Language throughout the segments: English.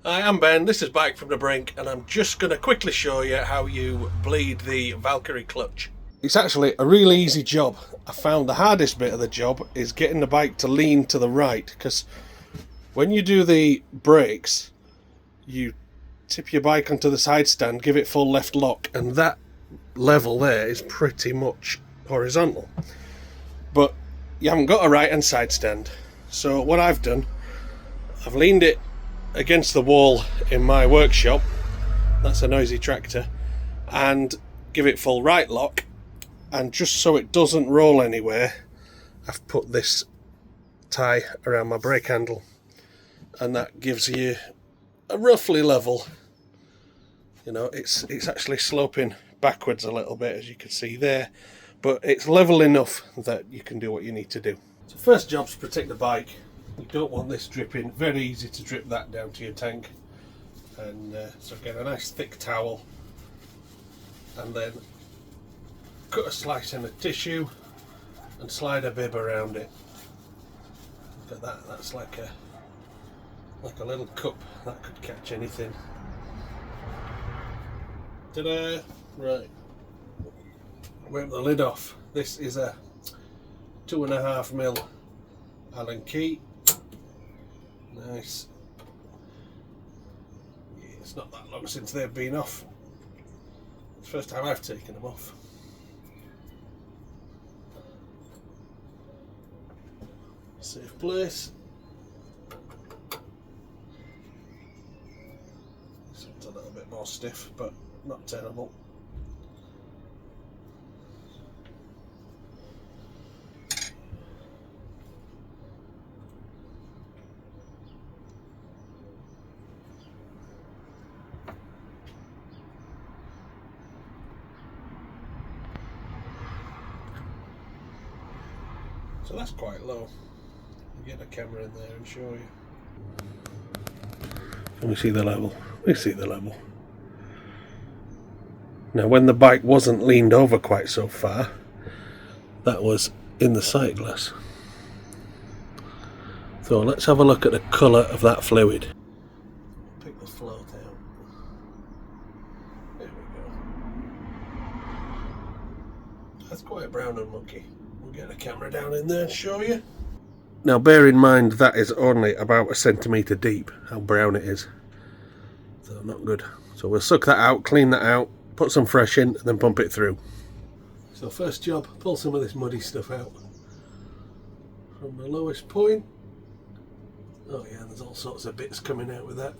Hi, I'm Ben, this is Bike from the Brink, and I'm just going to quickly show you how you bleed the Valkyrie clutch. It's actually a really easy job. I found the hardest bit of the job is getting the bike to lean to the right, because when you do the brakes, you tip your bike onto the side stand, give it full left lock, and that level there is pretty much horizontal. But you haven't got a right hand side stand. So what I've done, I've leaned it against the wall in my workshop, that's a noisy tractor, and give it full right lock, and just so it doesn't roll anywhere, I've put this tie around my brake handle, and that gives you a roughly level, you know, it's actually sloping backwards a little bit, as you can see there, but it's level enough that you can do what you need to do. So first job's to protect the bike. You don't want this dripping. Very easy to drip that down to your tank. And so get a nice thick towel, and then cut a slice in a tissue and slide a bib around it. Look at that, that's like a little cup that could catch anything. Ta-da! Right, wipe the lid off. This is a 2.5mm Allen key. Nice. Yeah, it's not that long since they've been off. It's the first time I've taken them off. Safe place. This one's a little bit more stiff, but not terrible. So that's quite low. I'll get a camera in there and show you. Can we see the level? We see the level. Now when the bike wasn't leaned over quite so far, that was in the sight glass. So let's have a look at the colour of that fluid. Pick the float out. There we go. That's quite brown and mucky. We'll get the camera down in there and show you. Now bear in mind that is only about 1 centimetre deep, how brown it is. So not good. So we'll suck that out, clean that out, put some fresh in, and then pump it through. So first job, pull some of this muddy stuff out from the lowest point. Oh yeah, there's all sorts of bits coming out with that.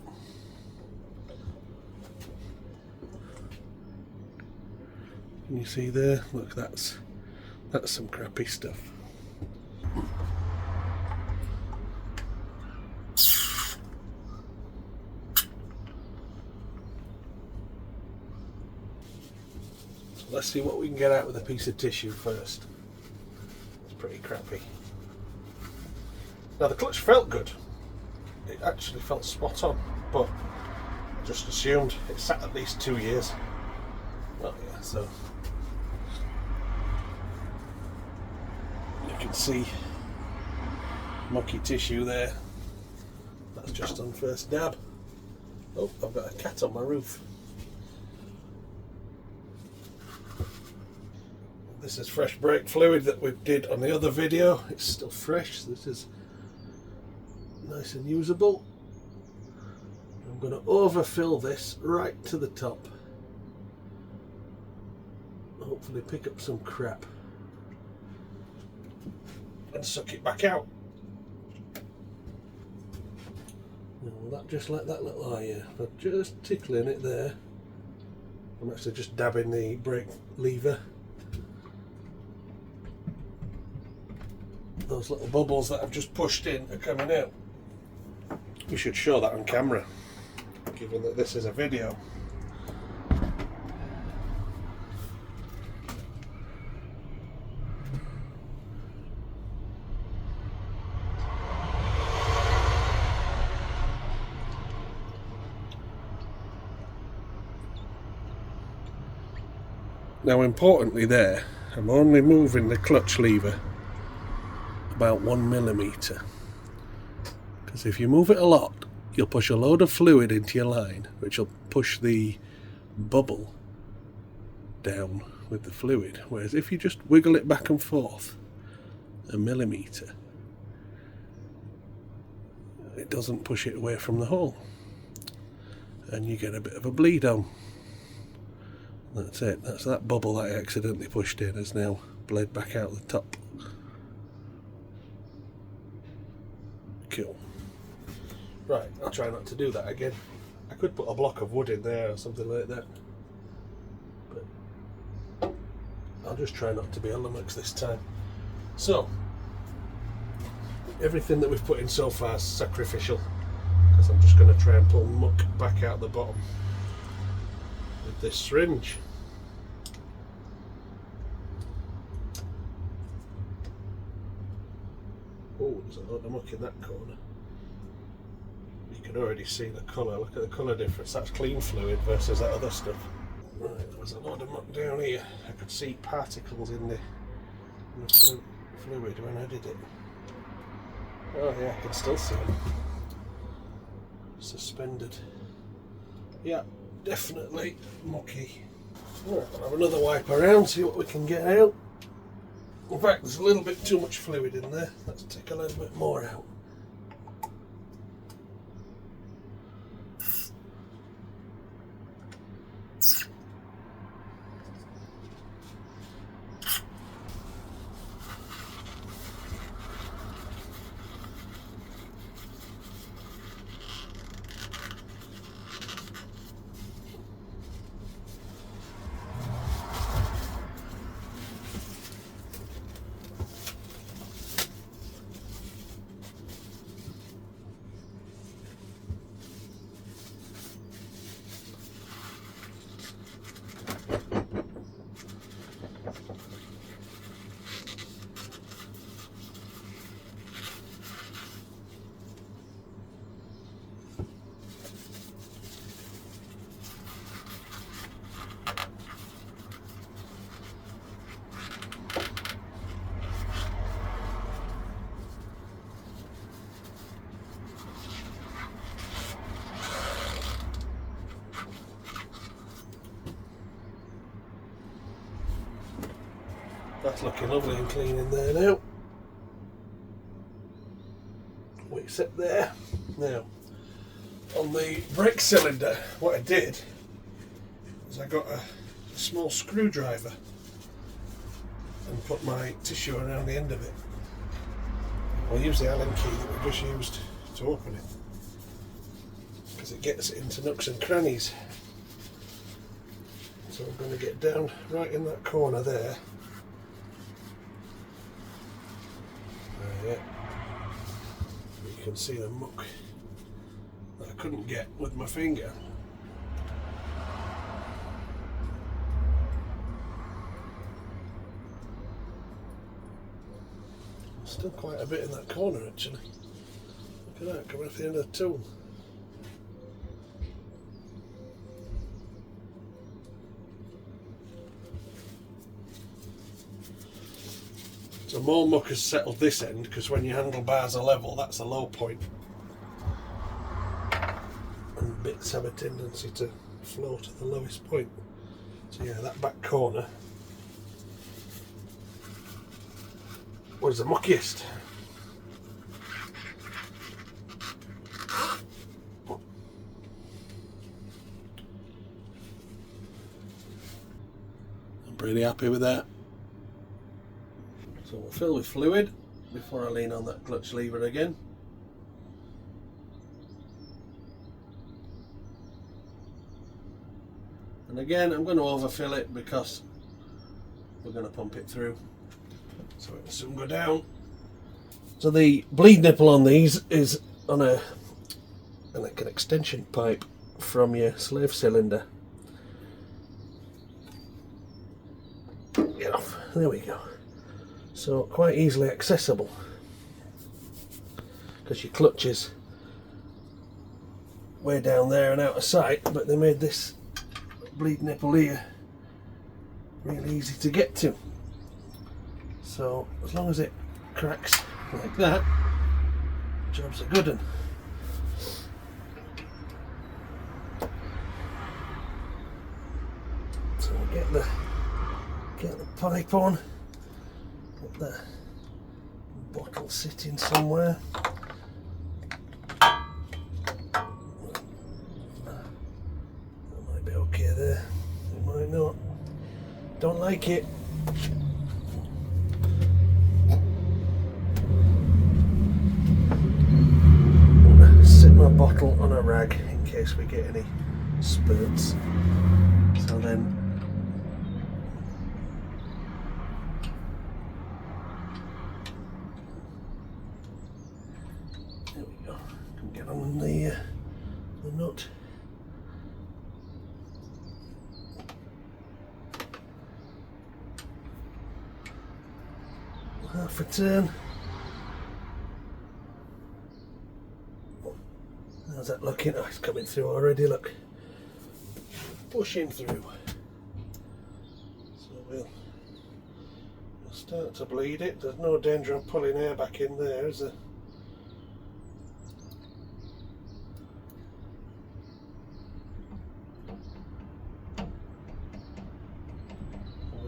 Can you see there? Look, that's some crappy stuff. So let's see what we can get out with a piece of tissue first. It's pretty crappy. Now the clutch felt good. It actually felt spot on, but I just assumed it sat at least 2 years. Oh yeah, so you can see mucky tissue there. That's just on first dab. Oh, I've got a cat on my roof. This is fresh brake fluid that we did on the other video. It's still fresh, so this is nice and usable. I'm going to overfill this right to the top. Hopefully pick up some crap and suck it back out. Now, will that just let that little, oh yeah, I'm just tickling it there. I'm actually just dabbing the brake lever. Those little bubbles that I've just pushed in are coming out. We should show that on camera, given that this is a video. Now importantly there, I'm only moving the clutch lever about 1mm, because if you move it a lot you'll push a load of fluid into your line, which will push the bubble down with the fluid, whereas if you just wiggle it back and forth a millimetre, it doesn't push it away from the hole, and you get a bit of a bleed on. That's it. That's that bubble that I accidentally pushed in has now bled back out the top. Cool. Right, I'll try not to do that again. I could put a block of wood in there or something like that, but I'll just try not to be a lummox this time. So, everything that we've put in so far is sacrificial, because I'm just going to try and pull muck back out the bottom with this syringe. Oh, there's a lot of muck in that corner. You can already see the colour. Look at the colour difference. That's clean fluid versus that other stuff. Right, there was a lot of muck down here. I could see particles in the fluid when I did it. Oh yeah, I can still see them. Suspended. Yeah, definitely mucky. Right, I'll have another wipe around, see what we can get out. In fact, there's a little bit too much fluid in there. Let's take a little bit more out. That's looking lovely and clean in there now. We sit there. Now, on the brake cylinder, what I did is I got a small screwdriver and put my tissue around the end of it. I'll use the Allen key that we just used to open it, because it gets into nooks and crannies. So I'm going to get down right in that corner there. Yeah, you can see the muck that I couldn't get with my finger. There's still quite a bit in that corner actually. Look at that, coming off the end of the tool. So more muck has settled this end, because when your handlebars are level, that's the low point. And bits have a tendency to flow to the lowest point. So yeah, that back corner was the muckiest. I'm pretty happy with that. So we'll fill with fluid before I lean on that clutch lever again. And again, I'm going to overfill it because we're going to pump it through, so it will soon go down. So the bleed nipple on these is on like an extension pipe from your slave cylinder. Get off. There we go. So quite easily accessible, because your clutch is way down there and out of sight, but they made this bleed nipple here really easy to get to. So as long as it cracks like that, job's a good one. get the pipe on, put the bottle sitting somewhere. That might be okay there, it might not. Don't like it. I'm going to sit my bottle on a rag in case we get any spurts. So then there we go. Can get on the nut. Half a turn. How's that looking? Oh, it's coming through already, look. Pushing through. So we'll start to bleed it. There's no danger of pulling air back in there, is there?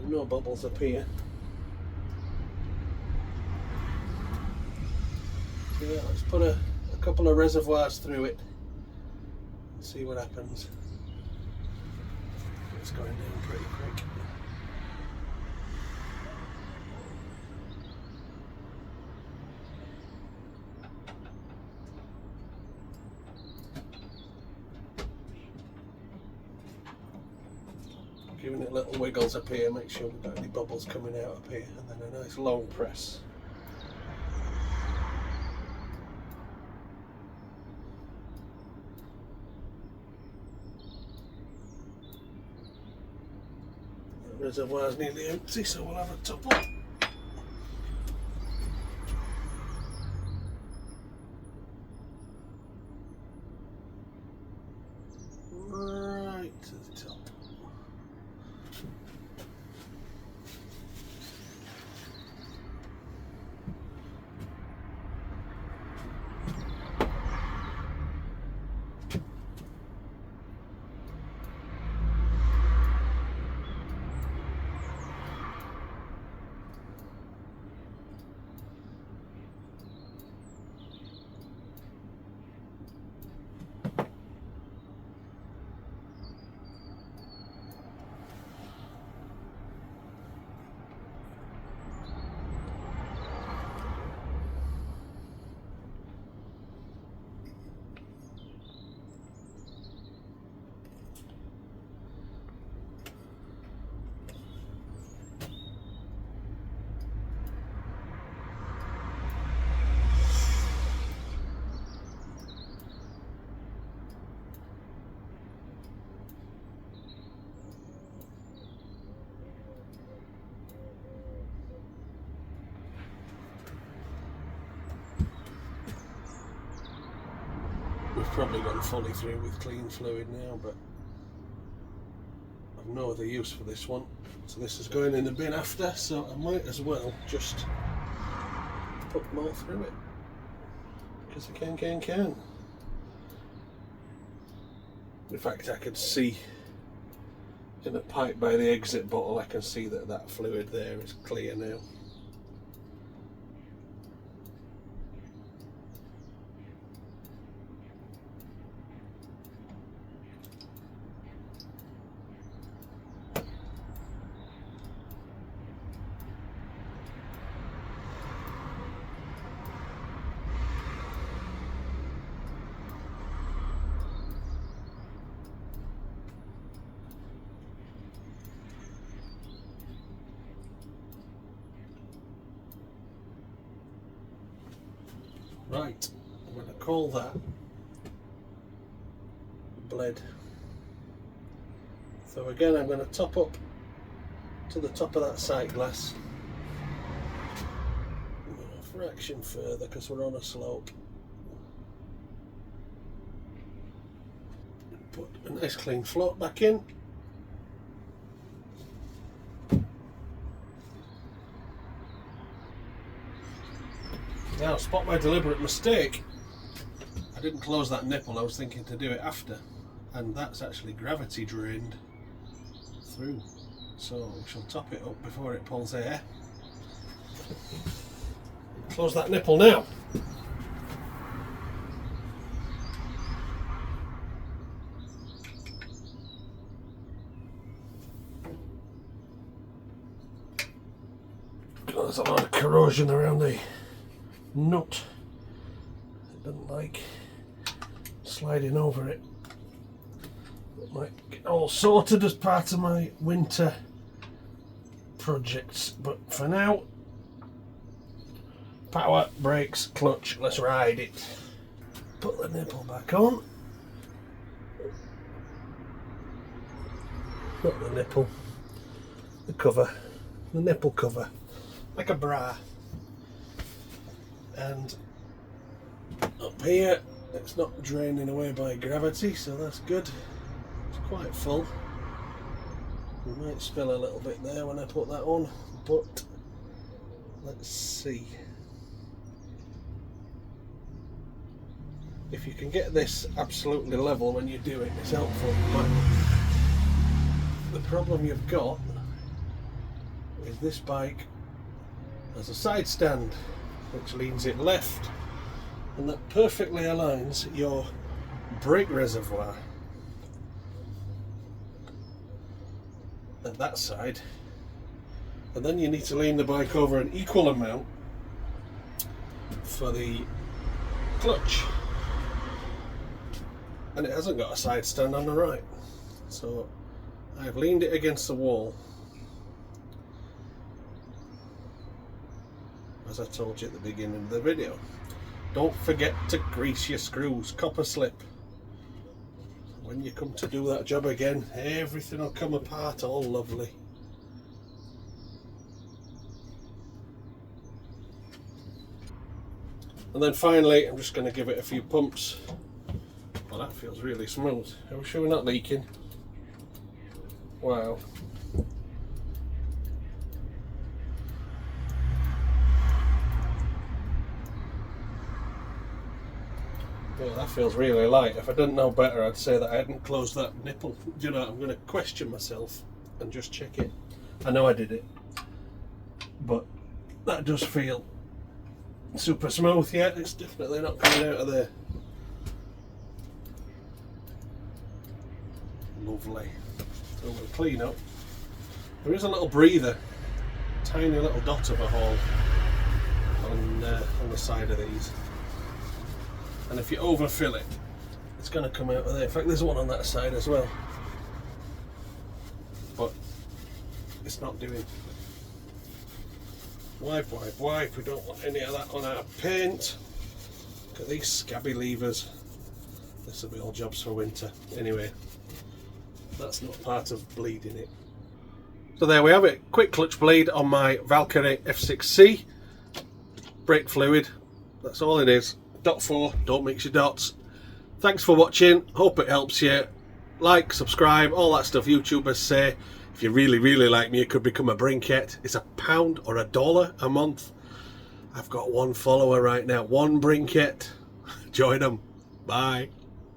No bubbles up here. So yeah, let's put a couple of reservoirs through it and see what happens. It's going down pretty quick. Giving it little wiggles up here, make sure we've got any bubbles coming out up here, and then a nice long press. The reservoir's nearly empty, so we'll have a top up. Right to the top. We've probably gone fully through with clean fluid now, but I've no other use for this one. So this is going in the bin after, so I might as well just put more through it. Because I can. In fact, I could see in the pipe by the exit bottle, I can see that fluid there is clear now. Right, I'm going to call that bled. So again, I'm going to top up to the top of that sight glass. A fraction further because we're on a slope. Put a nice clean float back in. Now, spot my deliberate mistake. I didn't close that nipple, I was thinking to do it after. And that's actually gravity drained through. So we shall top it up before it pulls air. Close that nipple now. There's a lot of corrosion around the nut. It doesn't like sliding over it. It might get all sorted as part of my winter projects, but for now, power, brakes, clutch, let's ride it. Put the nipple back on. Not the nipple, the cover, the nipple cover, like a bra. And up here, it's not draining away by gravity, so that's good. It's quite full. We might spill a little bit there when I put that on, but let's see. If you can get this absolutely level when you do it, it's helpful. But the problem you've got is this bike has a side stand which leans it left, and that perfectly aligns your brake reservoir at that side, and then you need to lean the bike over an equal amount for the clutch, and it hasn't got a side stand on the right, so I've leaned it against the wall, as I told you at the beginning of the video. Don't forget to grease your screws, copper slip. When you come to do that job again, everything will come apart all lovely. And then finally, I'm just going to give it a few pumps. Well, that feels really smooth. Are we sure we're not leaking? Wow. Yeah, that feels really light. If I didn't know better, I'd say that I hadn't closed that nipple. You know, I'm going to question myself and just check it. I know I did it, but that does feel super smooth. Yeah, it's definitely not coming out of there. Lovely. So we'll clean up. There is a little breather, tiny little dot of a hole on the side of these. And if you overfill it, it's going to come out of there. In fact, there's one on that side as well. But it's not doing. Wipe, wipe, wipe. We don't want any of that on our paint. Look at these scabby levers. This will be all jobs for winter. Anyway, that's not part of bleeding it. So there we have it. Quick clutch bleed on my Valkyrie F6C. Brake fluid. That's all it is. .4, don't mix your dots. Thanks for watching, hope it helps you. Like, subscribe, all that stuff YouTubers say. If you really like me, you could become a brinkette. It's £1 or $1 a month. I've got one follower right now, one brinkette. Join them. Bye.